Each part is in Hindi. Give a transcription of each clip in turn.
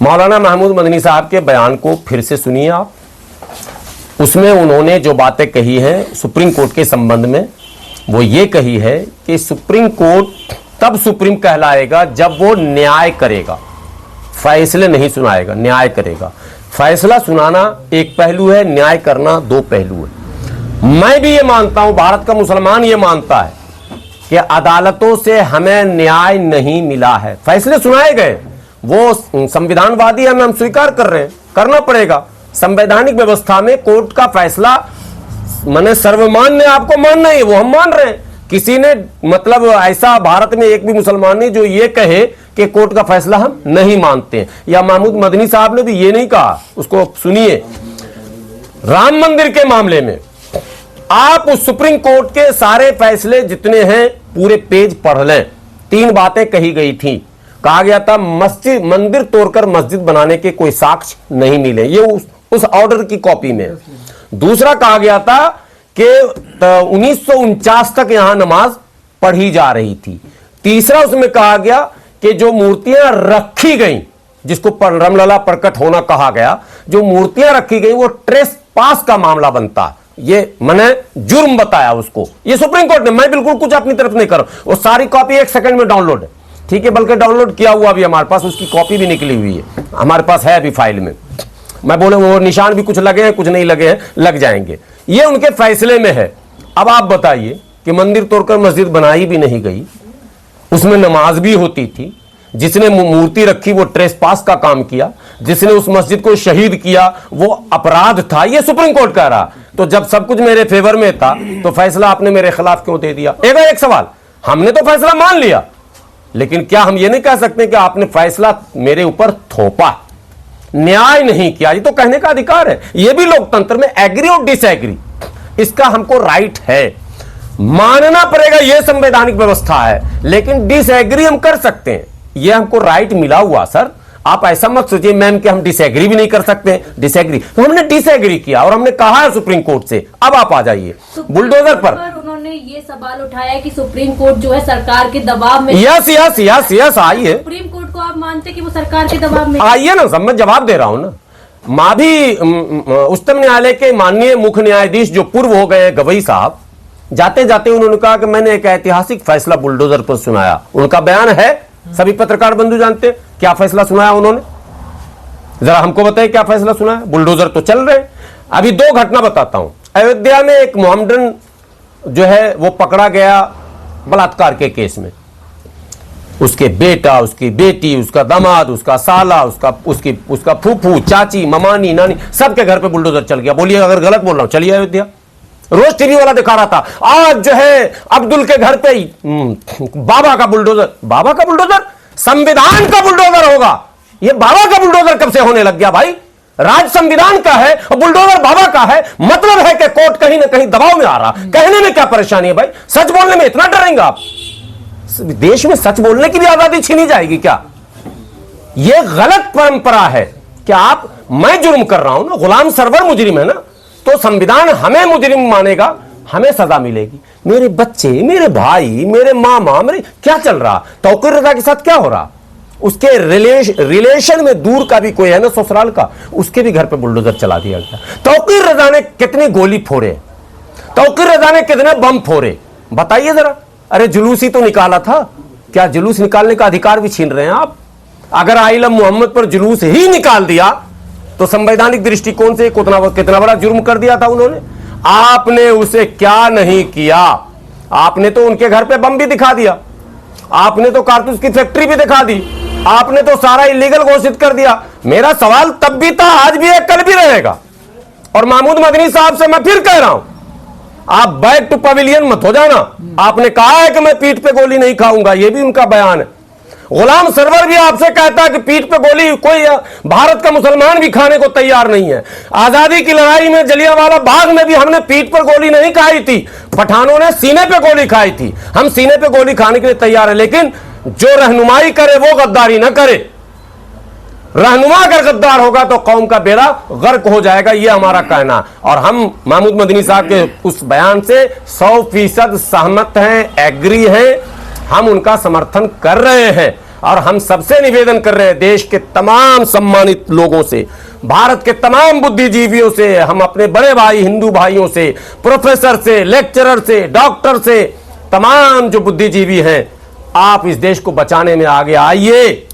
मौलाना महमूद मदनी साहब के बयान को फिर से सुनिए आप। उसमें उन्होंने जो बातें कही हैं सुप्रीम कोर्ट के संबंध में, वो ये कही है कि सुप्रीम कोर्ट तब सुप्रीम कहलाएगा जब वो न्याय करेगा, फैसले नहीं सुनाएगा, न्याय करेगा। फैसला सुनाना एक पहलू है, न्याय करना दो पहलू है। मैं भी ये मानता हूं, भारत का मुसलमान ये मानता है कि अदालतों से हमें न्याय नहीं मिला है। फैसले सुनाए गए, वो संविधानवादी हम स्वीकार कर रहे हैं, करना पड़ेगा। संवैधानिक व्यवस्था में कोर्ट का फैसला माने सर्वमान्य आपको मानना है, वो हम मान रहे हैं। किसी ने मतलब ऐसा भारत में एक भी मुसलमान नहीं जो ये कहे कि कोर्ट का फैसला हम नहीं मानते हैं। या महमूद मदनी साहब ने भी ये नहीं कहा, उसको सुनिए। राम मंदिर के मामले में आप उस सुप्रीम कोर्ट के सारे फैसले जितने हैं पूरे पेज पढ़ लें। 3 बातें कही गई थी। कहा गया था मस्जिद मंदिर तोड़कर मस्जिद बनाने के कोई साक्ष्य नहीं मिले, ये उस ऑर्डर की कॉपी में। दूसरा कहा गया था कि 1949 तक यहां नमाज पढ़ी जा रही थी। तीसरा उसमें कहा गया कि जो मूर्तियां रखी गई, जिसको रामलला प्रकट होना कहा गया, जो मूर्तियां रखी गई वो ट्रेस पास का मामला बनता, ये मैंने जुर्म बताया उसको, ये सुप्रीम कोर्ट ने। मैं बिल्कुल कुछ अपनी तरफ नहीं कर रहा हूं। वो सारी कॉपी 1 सेकंड में डाउनलोड है, ठीक है, बल्कि डाउनलोड किया हुआ भी हमारे पास, उसकी कॉपी भी निकली हुई है, हमारे पास है अभी फाइल में। मैं बोले वो निशान भी कुछ लगे हैं, कुछ नहीं लगे हैं, लग जाएंगे। ये उनके फैसले में है। अब आप बताइए कि मंदिर तोड़कर मस्जिद बनाई भी नहीं गई, उसमें नमाज भी होती थी, जिसने मूर्ति रखी वो ट्रेसपास का काम किया, जिसने उस मस्जिद को शहीद किया वो अपराध था, ये सुप्रीम कोर्ट कह रहा। तो जब सब कुछ मेरे फेवर में था तो फैसला आपने मेरे खिलाफ क्यों दे दिया? एक सवाल, हमने तो फैसला मान लिया, लेकिन क्या हम ये नहीं कह सकते कि आपने फैसला मेरे ऊपर थोपा, न्याय नहीं किया? ये तो कहने का अधिकार है। ये भी लोकतंत्र में एग्री और डिसएग्री, इसका हमको राइट है, मानना पड़ेगा, ये संवैधानिक व्यवस्था है। लेकिन डिसएग्री हम कर सकते हैं, ये हमको राइट मिला हुआ। सर आप ऐसा मत सोचिए मैम कि हम डिसएग्री भी नहीं कर सकते। डिसएग्री तो हमने डिसएग्री किया और हमने कहा है सुप्रीम कोर्ट से। अब आप आ जाइए बुलडोजर पर। उन्होंने ये सवाल उठाया कि सुप्रीम कोर्ट जो है सरकार के दबाव में। यस यस यस यस आइए। सुप्रीम कोर्ट को आप मानते कि वो सरकार के दबाव में? आइए ना, सब मैं जवाब दे रहा हूं ना। मां भी उच्चतम न्यायालय के माननीय मुख्य न्यायाधीश जो पूर्व हो गए गवई साहब, जाते जाते उन्होंने कहा कि मैंने एक ऐतिहासिक फैसला बुलडोजर पर सुनाया। उनका बयान है, सभी पत्रकार बंधु जानते। क्या फैसला सुनाया उन्होंने? जरा हमको बताइए क्या फैसला सुनाया। बुलडोजर तो चल रहे। अभी 2 घटना बताता हूं। अयोध्या में एक मोहम्मदन जो है वो पकड़ा गया बलात्कार के केस में। उसके बेटा, उसकी बेटी, उसका दामाद, उसका साला, उसका फूफू, चाची, ममानी, नानी, सबके घर पे बुलडोजर चल गया। बोलिए अगर गलत बोल रहा हूं, चलिए अयोध्या। रोज टीवी वाला दिखा रहा था। आज जो है अब्दुल के घर पे बाबा का बुलडोजर। बाबा का बुलडोजर संविधान का बुलडोजर होगा। ये बाबा का बुलडोजर कब से होने लग गया भाई? राज संविधान का है और बुलडोजर बाबा का है। मतलब है कि कोर्ट कहीं ना कहीं दबाव में आ रहा। कहने में क्या परेशानी है भाई? सच बोलने में इतना डरेंगे आप? देश में सच बोलने की भी आजादी छीनी जाएगी क्या? यह गलत परंपरा है कि आप, मैं जुर्म कर रहा हूं ना, गुलाम सरवर मुजरिम है ना, तो संविधान हमें मुजरिम मानेगा, हमें सजा मिलेगी। मेरे बच्चे, मेरे भाई, मेरे मामा, मेरे क्या चल रहा? तौकीर रजा के साथ क्या हो रहा? उसके रिलेशन में दूर का भी कोई है ना, ससुराल का, उसके भी घर पे बुलडोजर चला दिया गया। तौकीर रजा ने कितनी गोली फोड़े, तौकीर रजा ने कितने बम फोड़े, बताइए जरा। अरे जुलूस ही तो निकाला था। क्या जुलूस निकालने का अधिकार भी छीन रहे हैं आप? अगर आइलम मोहम्मद पर जुलूस ही निकाल दिया तो संवैधानिक दृष्टिकोण से कितना बड़ा जुर्म कर दिया था उन्होंने। आपने उसे क्या नहीं किया? आपने तो उनके घर पे बम भी दिखा दिया, आपने तो कारतूस की फैक्ट्री भी दिखा दी, आपने तो सारा इलीगल घोषित कर दिया। मेरा सवाल तब भी था, आज भी है, कल भी रहेगा। और महमूद मदनी साहब से मैं फिर कह रहा हूं, आप बैक टू पवेलियन मत हो जाना। आपने कहा है कि मैं पीठ पे गोली नहीं खाऊंगा, यह भी उनका बयान है। गुलाम सरवर भी आपसे कहता है कि पीठ पे गोली कोई भारत का मुसलमान भी खाने को तैयार नहीं है। आजादी की लड़ाई में जलियांवाला बाग में भी हमने पीठ पर गोली नहीं खाई थी, पठानों ने सीने पे गोली खाई थी। हम सीने पे गोली खाने के लिए तैयार है, लेकिन जो रहनुमाई करे वो गद्दारी ना करे। रहनुमा अगर गद्दार होगा तो कौम का बेड़ा गर्क हो जाएगा, यह हमारा कहना। और हम महमूद मदनी साहब के उस बयान से 100% सहमत हैं, एग्री हैं, हम उनका समर्थन कर रहे हैं। और हम सबसे निवेदन कर रहे हैं, देश के तमाम सम्मानित लोगों से, भारत के तमाम बुद्धिजीवियों से, हम अपने बड़े भाई हिंदू भाइयों से, प्रोफेसर से, लेक्चरर से, डॉक्टर से, तमाम जो बुद्धिजीवी हैं, आप इस देश को बचाने में आगे आइए।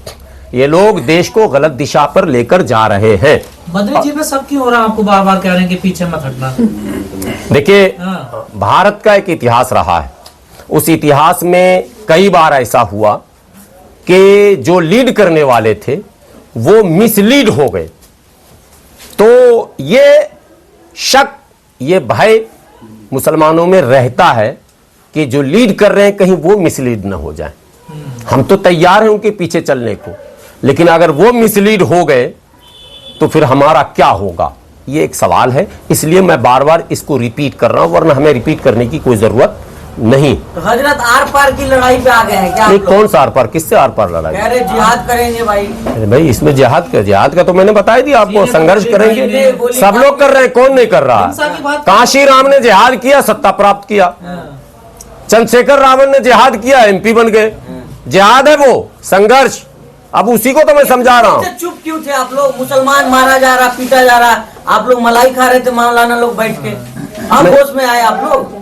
ये लोग देश को गलत दिशा पर लेकर जा रहे हैं। मदनी जी में सब क्यों हो रहा है? आपको बार बार कह रहे हैं कि पीछे मत हटना। देखिए, हाँ। भारत का एक इतिहास रहा है, उस इतिहास में कई बार ऐसा हुआ कि जो लीड करने वाले थे वो मिसलीड हो गए। तो ये शक, ये भय मुसलमानों में रहता है कि जो लीड कर रहे हैं कहीं वो मिसलीड न हो जाए। हम तो तैयार हैं उनके पीछे चलने को, लेकिन अगर वो मिसलीड हो गए तो फिर हमारा क्या होगा, ये एक सवाल है। इसलिए मैं बार बार इसको रिपीट कर रहा हूं, वरना हमें रिपीट करने की कोई जरूरत नहीं। तो हजरत आर पार की लड़ाई पे आ गए हैं क्या? नहीं, कौन सा आर पार, किससे आर पार लड़ाई? कह रहे जिहाद करेंगे भाई। अरे भाई, इसमें जिहाद का तो मैंने बता ही दिया आपको, संघर्ष करेंगे, सब लोग कर रहे हैं, कौन नहीं कर रहा है? काशी राम ने जिहाद किया, सत्ता प्राप्त किया। चंद्रशेखर रावण ने जिहाद किया, एमपी बन गए। जिहाद है वो, संघर्ष। अब उसी को तो मैं समझा रहा हूँ। चुप क्यों थे आप लोग? मुसलमान मारा जा रहा, पीटा जा रहा, आप लोग मलाई खा रहे थे मौलाना लोग बैठ के, अब होश में आए आप लोग।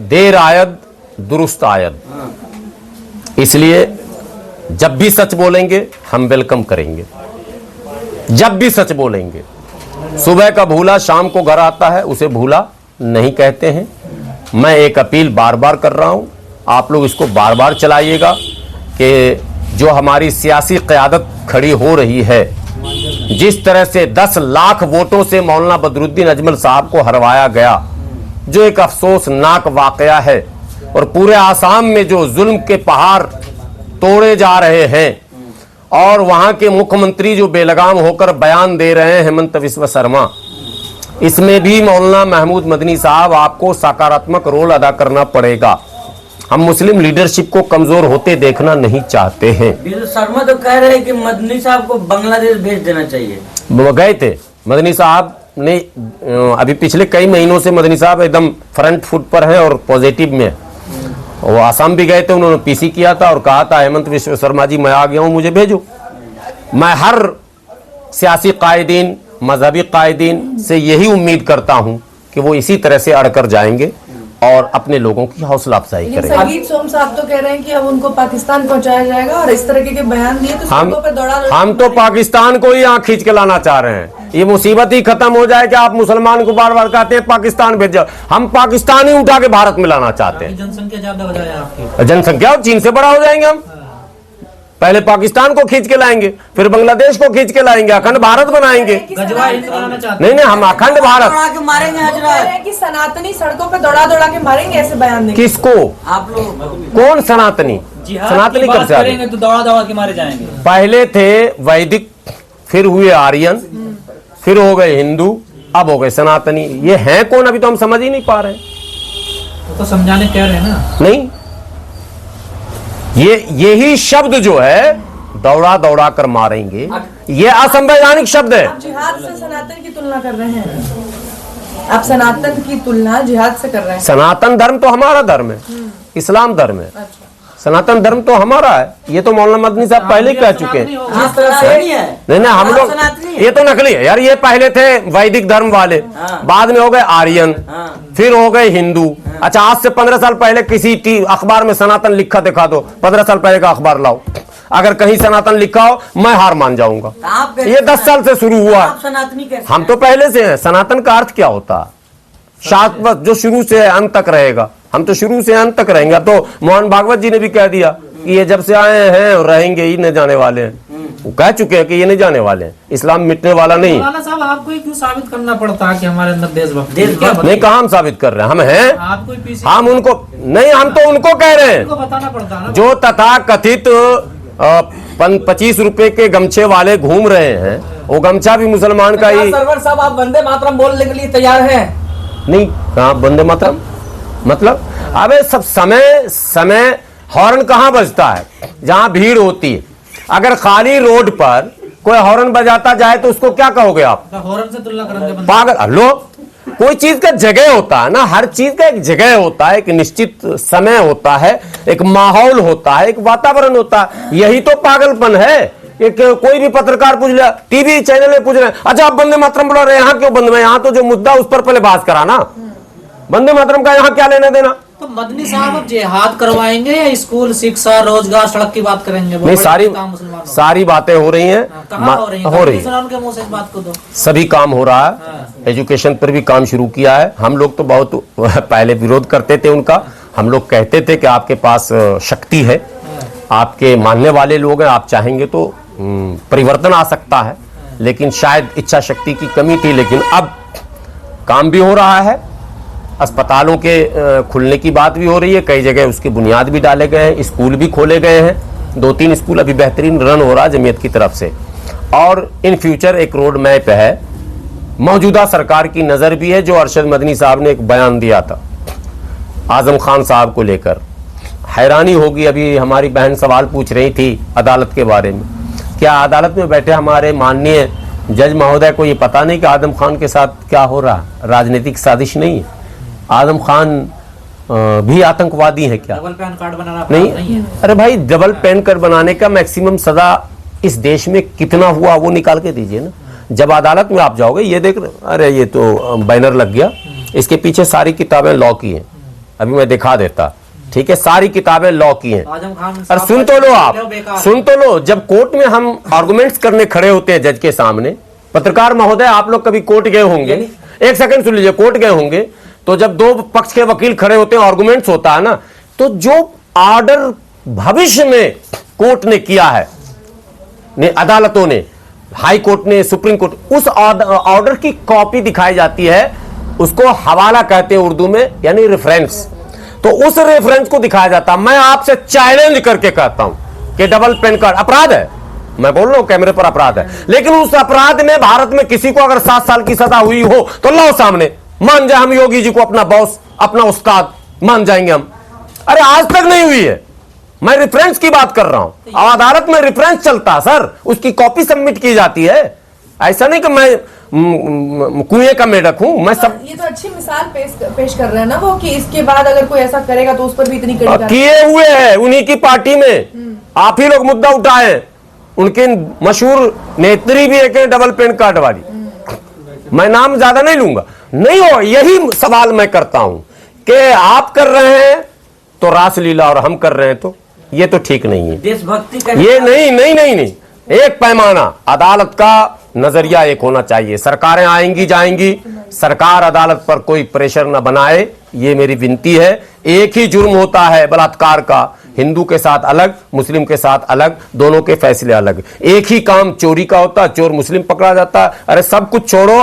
देर आयद दुरुस्त आयद, इसलिए जब भी सच बोलेंगे हम वेलकम करेंगे। जब भी सच बोलेंगे, सुबह का भूला शाम को घर आता है, उसे भूला नहीं कहते हैं। मैं एक अपील बार बार कर रहा हूं, आप लोग इसको बार बार चलाइएगा कि जो हमारी सियासी क़यादत खड़ी हो रही है, जिस तरह से 10 लाख वोटों से मौलाना बदरुद्दीन अजमल साहब को हरवाया गया, जो एक अफसोसनाक वाकया है, और पूरे आसाम में जो जुल्म के पहाड़ तोड़े जा रहे हैं, और वहां के मुख्यमंत्री जो बेलगाम होकर बयान दे रहे हैं, हेमंत बिस्वा शर्मा, इसमें भी मौलाना महमूद मदनी साहब आपको सकारात्मक रोल अदा करना पड़ेगा। हम मुस्लिम लीडरशिप को कमजोर होते देखना नहीं चाहते हैं। शर्मा तो कह रहे हैं कि मदनी साहब को बांग्लादेश भेज देना चाहिए। वो गए थे मदनी साहब ने, अभी पिछले कई महीनों से मदनी साहब एकदम फ्रंट फुट पर हैं और पॉजिटिव में। वो आसाम भी गए थे, उन्होंने पीसी किया था और कहा था हेमंत बिस्वा शर्मा जी मैं आ गया हूं, मुझे भेजो। मैं हर सियासी कायदीन, मजहबी कायदीन से यही उम्मीद करता हूं कि वो इसी तरह से अड़कर जाएंगे और अपने लोगों की हौसला अफजाई करेंगे। संगीत सोम साहब तो कह रहे हैं कि अब उनको पाकिस्तान पहुंचाया जाएगा, और इस तरह के बयान दिए तो सड़कों पे दौड़ा हम तो पाकिस्तान को ही यहाँ खींच के लाना चाह रहे हैं। ये मुसीबत ही खत्म हो जाए कि आप मुसलमान को बार बार कहते हैं पाकिस्तान भेज जाओ, हम पाकिस्तान ही उठा के भारत में लाना चाहते हैं। जनसंख्या ज्यादा हो जाए आपकी, जनसंख्या चीन से बड़ा हो जाएंगे हम। पहले पाकिस्तान को खींच के लाएंगे, फिर बांग्लादेश को खींच के लाएंगे, अखंड भारत बनाएंगे। गजवा हिंद बनाना चाहते नहीं, हम अखंड भारत। दौड़ा के मारेंगे हजरत। कि सनातनी सड़कों पे दौड़ा दौड़ा के मारेंगे, ऐसे बयान देंगे। किसको? आप लोग कौन सनातनी? सनातनी कब से आ गई? तो दौड़ा दौड़ा के मारे जाएंगे। पहले थे वैदिक, फिर हुए आर्यन, फिर हो गए हिंदू, अब हो गए सनातनी। ये हैं कौन, अभी तो हम समझ ही नहीं पा रहे। तो समझाने कह रहे हैं ना। नहीं, यही शब्द जो है दौड़ा दौड़ा कर मारेंगे, ये असंवैधानिक शब्द है। आप जिहाद से सनातन की तुलना कर रहे हैं, आप सनातन की तुलना जिहाद से कर रहे हैं। सनातन धर्म तो हमारा धर्म है, इस्लाम धर्म है। अच्छा। सनातन धर्म तो हमारा है, ये तो मौलाना मदनी साहब पहले ही कह चुके हैं। जिस तरह से नहीं है। नहीं, हम लोग, ये तो नकली है यार। ये पहले थे वैदिक धर्म वाले, बाद में हो गए आर्यन, फिर हो गए हिंदू। अच्छा, आज से 15 साल पहले किसी अखबार में सनातन लिखा दिखा दो, 15 साल पहले का अखबार लाओ, अगर कहीं सनातन लिखा हो मैं हार मान जाऊंगा। ये 10 साल से शुरू हुआ आप सनातनी कैसे? हम तो पहले से हैं। सनातन का अर्थ क्या होता है? शाश्वत, जो शुरू से है अंत तक रहेगा। हम तो शुरू से अंत तक रहेंगे। तो मोहन भागवत जी ने भी कह दिया कि ये जब से आए हैं और रहेंगे ही न जाने वाले हैं। वो कह चुके हैं कि ये नहीं जाने वाले हैं, इस्लाम मिटने वाला नहीं। मौलाना साहब, आपको ही क्यों साबित करना पड़ता है कि हमारे अंदर देशभक्ति? नहीं, कहा हम साबित कर रहे हैं, हम हैं। आपको ही पीछे हम उनको नहीं, हम तो उनको कह रहे हैं बताना पड़ता है ना। जो तथा कथित 25 रुपए के गमछे वाले घूम रहे हैं, वो गमछा भी मुसलमान का ही। सरवर साहब, आप वंदे मातरम बोलने के लिए तैयार हैं? नहीं, कहा वंदे मातरम मतलब? अबे सब समय हॉर्न कहाँ बजता है? जहां भीड़ होती है। अगर खाली रोड पर कोई हॉर्न बजाता जाए तो उसको क्या कहोगे आप? हॉर्न से तुलना करेंगे पागल। लो, कोई चीज का जगह होता है ना, हर चीज का एक जगह होता है, एक निश्चित समय होता है, एक माहौल होता है, एक वातावरण होता है। यही तो पागलपन है। एक कोई भी पत्रकार पूछ लिया, टीवी चैनल में पूछ रहे हैं, अच्छा आप वंदे मातरम बोल रहे हैं, यहाँ क्यों बंद में? यहाँ तो जो मुद्दा उस पर पहले बात करा ना, वंदे मातरम का यहाँ क्या लेना देना? तो मदनी साहब अब जिहाद करवाएंगे या स्कूल, शिक्षा, रोजगार, सड़क की बात करेंगे? नहीं, सारी बातें हो रही हैं। कहाँ हो रही हैं? हो रही है। उनके मुंह से इस बात को दो। सभी काम हो रहा है। एजुकेशन पर भी काम शुरू किया है। हम लोग तो बहुत पहले विरोध करते थे उनका। हम लोग कहते थे कि आपके पास शक्ति है, आपके मानने वाले लोग हैं, आप चाहेंगे तो परिवर्तन आ सकता है, लेकिन शायद इच्छा शक्ति की कमी थी। लेकिन अब काम भी हो रहा है। अस्पतालों के खुलने की बात भी हो रही है, कई जगह उसके बुनियाद भी डाले गए हैं, स्कूल भी खोले गए हैं। 2-3 स्कूल अभी बेहतरीन रन हो रहा है जमीयत की तरफ से, और इन फ्यूचर एक रोड मैप है। मौजूदा सरकार की नज़र भी है। जो अरशद मदनी साहब ने एक बयान दिया था आजम खान साहब को लेकर, हैरानी होगी। अभी हमारी बहन सवाल पूछ रही थी अदालत के बारे में, क्या अदालत में बैठे हमारे माननीय जज महोदय को ये पता नहीं कि आजम खान के साथ क्या हो रहा? राजनीतिक साजिश नहीं है। आजम खान भी आतंकवादी है क्या? डबल पैन कार्ड बनाना नहीं है। अरे भाई, डबल पैन कार्ड बनाने का मैक्सिमम सजा इस देश में कितना हुआ वो निकाल के दीजिए ना। जब अदालत में आप जाओगे, ये देख, अरे ये तो बैनर लग गया, इसके पीछे सारी किताबें लॉ की हैं। अभी मैं दिखा देता, ठीक है, सारी किताबें लॉ की हैं। और सुन तो लो, आप सुन तो लो, जब कोर्ट में हम आर्गुमेंट्स करने खड़े होते हैं जज के सामने, पत्रकार महोदय आप लोग कभी कोर्ट गए होंगे, एक सेकंड सुन लीजिए, कोर्ट गए होंगे तो जब दो पक्ष के वकील खड़े होते हैं, आर्गुमेंट्स होता है ना, तो जो ऑर्डर भविष्य में कोर्ट ने किया है, अदालतों ने, हाई कोर्ट ने, सुप्रीम कोर्ट, उस ऑर्डर की कॉपी दिखाई जाती है। उसको हवाला कहते हैं उर्दू में, यानी रेफरेंस। तो उस रेफरेंस को दिखाया जाता। मैं आपसे चैलेंज करके कहता हूं कि डबल पैन कार्ड अपराध है। मैं बोल रहा हूं कैमरे पर अपराध है, लेकिन उस अपराध में भारत में किसी को अगर 7 साल की सजा हुई हो तो लाओ सामने, मान जाए हम योगी जी को अपना बॉस, अपना उस्ताद मान जाएंगे हम। अरे आज तक नहीं हुई है। मैं रेफरेंस की बात कर रहा हूं। अब अदालत में रेफरेंस चलता है सर, उसकी कॉपी सबमिट की जाती है। ऐसा नहीं कि मैं कुएं का मेढक हूं। मैं सब ये तो अच्छी मिसाल पेश कर रहे हैं ना वो, कि इसके बाद अगर कोई ऐसा करेगा तो उस पर भी इतनी कड़ी किए हुए हैं उन्हीं की पार्टी में। आप ही लोग मुद्दा उठाए। उनके मशहूर नेत्री भी एक डबल पैन कार्ड वाली, मैं नाम ज्यादा नहीं लूंगा। नहीं हो, यही सवाल मैं करता हूं कि आप कर रहे हैं तो रासलीला और हम कर रहे हैं तो ये तो ठीक नहीं है। देशभक्ति का ये नहीं, एक पैमाना, अदालत का नजरिया एक होना चाहिए। सरकारें आएंगी जाएंगी, सरकार अदालत पर कोई प्रेशर न बनाए, ये मेरी विनती है। एक ही जुर्म होता है बलात्कार का, हिंदू के साथ अलग, मुस्लिम के साथ अलग, दोनों के फैसले अलग। एक ही काम चोरी का होता, चोर मुस्लिम पकड़ा जाता। अरे सब कुछ छोड़ो,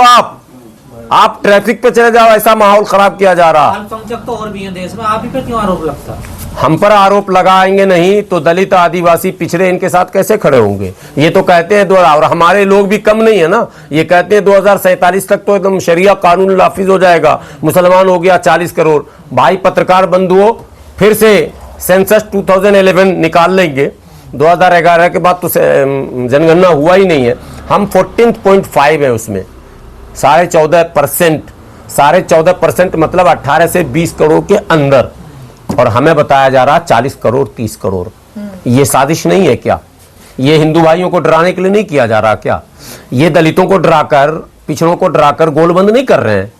आप ट्रैफिक पे चले जाओ, ऐसा माहौल खराब किया जा रहा। अल्पसंख्यक तो और भी हैं देश में, आप ही पे क्यों आरोप लगता? हम पर आरोप लगाएंगे नहीं तो दलित, आदिवासी, पिछड़े इनके साथ कैसे खड़े होंगे? ये तो कहते हैं और हमारे लोग भी कम नहीं है ना। ये कहते हैं 2047 तक तो एकदम शरिया कानून नाफिज हो जाएगा, मुसलमान हो गया 40 करोड़। भाई पत्रकार बंधुओं, फिर से सेंसस 2011 निकाल लेंगे। 2011 के बाद तो जनगणना हुआ ही नहीं है। हम 14.5 है उसमें, 14.5%, 14.5% मतलब 18 से 20 करोड़ के अंदर, और हमें बताया जा रहा 40 करोड़ 30 करोड़। ये साजिश नहीं है क्या? ये हिंदू भाइयों को डराने के लिए नहीं किया जा रहा क्या? ये दलितों को डराकर, पिछड़ों को डराकर गोलबंद नहीं कर रहे हैं।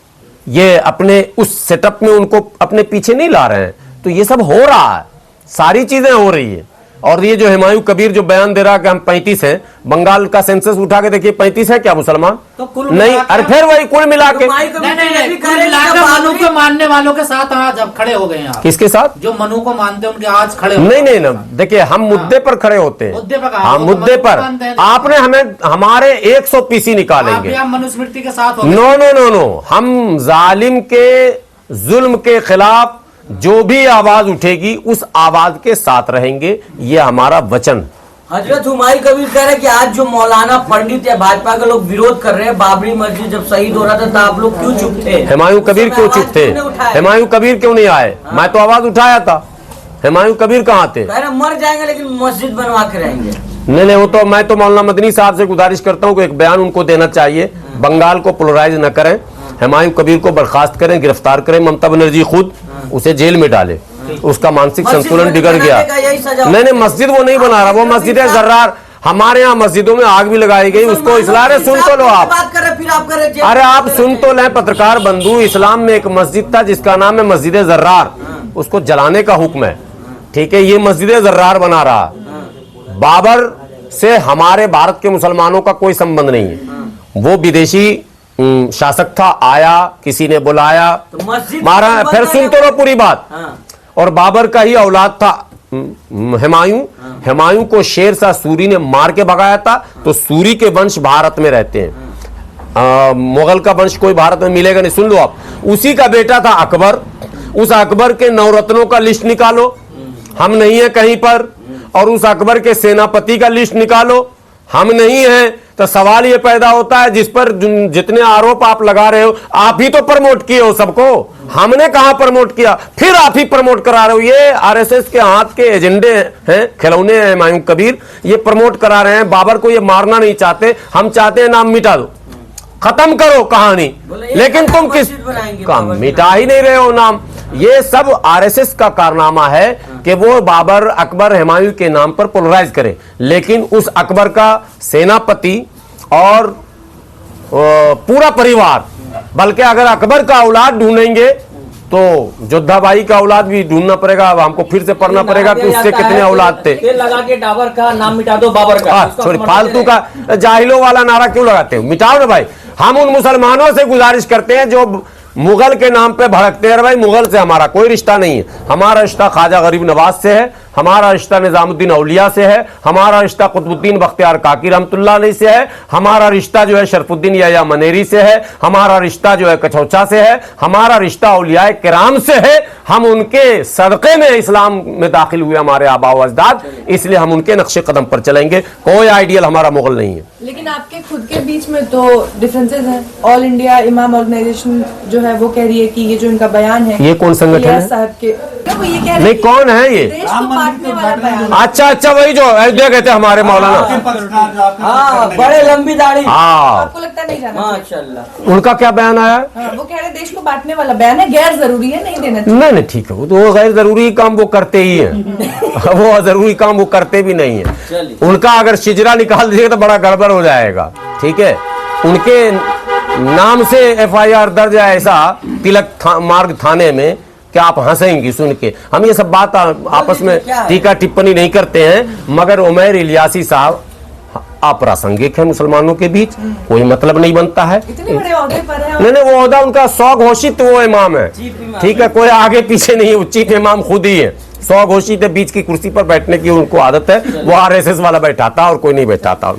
ये अपने उस सेटअप में उनको अपने पीछे नहीं ला रहे हैं। तो ये सब हो रहा है, सारी चीजें हो रही है। और ये जो हुमायूं कबीर जो बयान दे रहा कि हम 35 हैं, बंगाल का सेंसस उठा के देखिए 35 है क्या मुसलमान? तो कुल नहीं, अरे फिर वही कुल मिला के मनु को मानने वालों के साथ आज अब खड़े हो गए हैं आप। किसके साथ? जो मनु को मानते हैं उनके आज खड़े हो। नहीं ना, देखिए हम मुद्दे पर खड़े होते हैं। मुद्दे पर हाँ, मुद्दे पर आपने हमें हमारे 100 पीसी निकालेंगे। आप मनुस्मृति के साथ हो। नो, हम जालिम के जुल्म के खिलाफ जो भी आवाज उठेगी उस आवाज के साथ रहेंगे, ये हमारा वचन। हजरत हुमायूं कबीर कह रहे कि आज जो मौलाना पंडित या भाजपा के लोग विरोध कर रहे हैं, बाबरी मस्जिद जब शहीद हो रहा था, तो आप लोग क्यों चुप थे? हुमायूं कबीर क्यों चुप थे? हुमायूं कबीर क्यों नहीं आए? मैं तो आवाज उठाया था। हुमायूं कबीर कहाँ थे? कह रहे मर जाएंगे लेकिन मस्जिद बनवा के रहेंगे। नहीं, वो तो मैं तो मौलाना मदनी साहब से गुजारिश करता हूँ कि एक बयान उनको देना चाहिए, बंगाल को पोलराइज न करें। हुमायूं कबीर को बर्खास्त करें, गिरफ्तार करें, ममता बनर्जी खुद उसे जेल में डाले, उसका मानसिक संतुलन बिगड़ गया। नहीं नहीं, मस्जिद वो नहीं बना रहा, वो मस्जिद जर्रार। हमारे यहाँ मस्जिदों में आग भी लगाई गई, उसको इस्लाम। अरे सुन तो लो आप, अरे आप सुन तो लें पत्रकार बंधु, इस्लाम में एक मस्जिद था जिसका नाम है मस्जिद जर्रार, उसको जलाने का हुक्म है, ठीक है। ये मस्जिद जर्रार बना रहा। बाबर से हमारे भारत के मुसलमानों का कोई संबंध नहीं है, वो विदेशी शासक था, आया, किसी ने बुलाया, मारा। फिर सुन तो लो पूरी बात। और बाबर का ही औलाद था हुमायूं को शेर शाह सूरी ने मार के भगाया था। तो सूरी के वंश भारत में रहते हैं, मुगल का वंश कोई भारत में मिलेगा नहीं। सुन लो आप, उसी का बेटा था अकबर, उस अकबर के नवरत्नों का लिस्ट निकालो, हम नहीं है कहीं पर। और उस अकबर के सेनापति का लिस्ट निकालो, हम नहीं है। तो सवाल ये पैदा होता है, जिस पर जितने आरोप आप लगा रहे हो, आप ही तो प्रमोट किए हो सबको, हमने कहां प्रमोट किया, फिर आप ही प्रमोट करा रहे हो। ये आरएसएस के हाथ के एजेंडे हैं, खिलौने हैं हुमायूं कबीर, ये प्रमोट करा रहे हैं। बाबर को ये मारना नहीं चाहते, हम चाहते हैं नाम मिटा दो, खत्म करो कहानी, लेकिन तुम किस काम मिटा ही नहीं रहे हो नाम। ये सब आरएसएस का कारनामा है कि वो बाबर, अकबर, हुमायूं के नाम पर पोलराइज करे, लेकिन उस अकबर का सेनापति और पूरा परिवार, बल्कि अगर अकबर का औलाद ढूंढेंगे तो जोधाबाई का औलाद भी ढूंढना पड़ेगा, अब हमको फिर से पढ़ना पड़ेगा कि उससे कितने औलाद थे। तेल लगा के डाबर का नाम मिटा दो, बाबर का। सॉरी, फालतू का जाहिलों वाला नारा क्यों लगाते हो, मिटाओ ना भाई। हम उन मुसलमानों से गुजारिश करते हैं जो मुगल के नाम पे भड़कते हैं। भाई मुगल से हमारा कोई रिश्ता नहीं है, हमारा रिश्ता ख्वाजा गरीब नवाज से है, हमारा रिश्ता निजामुद्दीन औलिया से है, हमारा रिश्ता कुतुबुद्दीन बख्तियार काकी रहमतुल्लाह अलैह से है, हमारा रिश्ता जो है शरफुद्दीन याया मनेरी से है, हमारा रिश्ता जो है कछौचा से है, हमारा रिश्ता औलिया किराम से है। हम उनके सदक़े में इस्लाम में दाखिल हुए हमारे आबा व अजदाद, इसलिए हम उनके नक्शे कदम पर चलेंगे। कोई आइडियल हमारा मुगल नहीं है। लेकिन आपके खुद के बीच में तो डिफरेंसेस हैं। ऑल इंडिया इमाम ऑर्गेनाइजेशन जो है वो कह रही है कि ये जो इनका बयान है, ये कौन संगठन है? साहब के वो ये कह रहे नहीं, हैं कि कौन है ये? देश को बांटने वाला बयान। अच्छा अच्छा, वही जो अयोध्या कहते हैं हमारे मौलाना। हाँ, बड़े लंबी दाढ़ी। हाँ, आपको लगता है नहीं जाना चाहिए? माशाल्लाह। उनका क्या बयान आया है? हाँ, वो कह रहे हैं देश को बांटने वाला बयान है, गैर जरूरी है, नहीं देना चाहिए। नहीं नहीं, ठीक है, वो तो गैर जरूरी काम वो करते ही हैं वो जरूरी काम वो करते भी नहीं है। उनका अगर शिजरा निकाल दीजिएगा तो बड़ा गड़बड़ हो जाएगा, ठीक है। उनके नाम से एफआईआर दर्ज है ऐसा तिलक मार्ग थाने में, क्या आप हंसेंगी सुन के। हम ये सब बात आपस में टीका टिप्पणी नहीं करते हैं, मगर उमैर इलियासी साहब अप्रासंगिक है मुसलमानों के बीच, कोई मतलब नहीं बनता है। इतने बड़े ओहदे पर है। नहीं नहीं, वो ओहदा उनका स्वघोषित वो इमाम है, ठीक है, कोई आगे पीछे नहीं है, चीफ इमाम खुद ही है, स्वघोषित है, बीच की कुर्सी पर बैठने की उनको आदत है। वो आरएसएस वाला बैठाता और कोई नहीं बैठाता।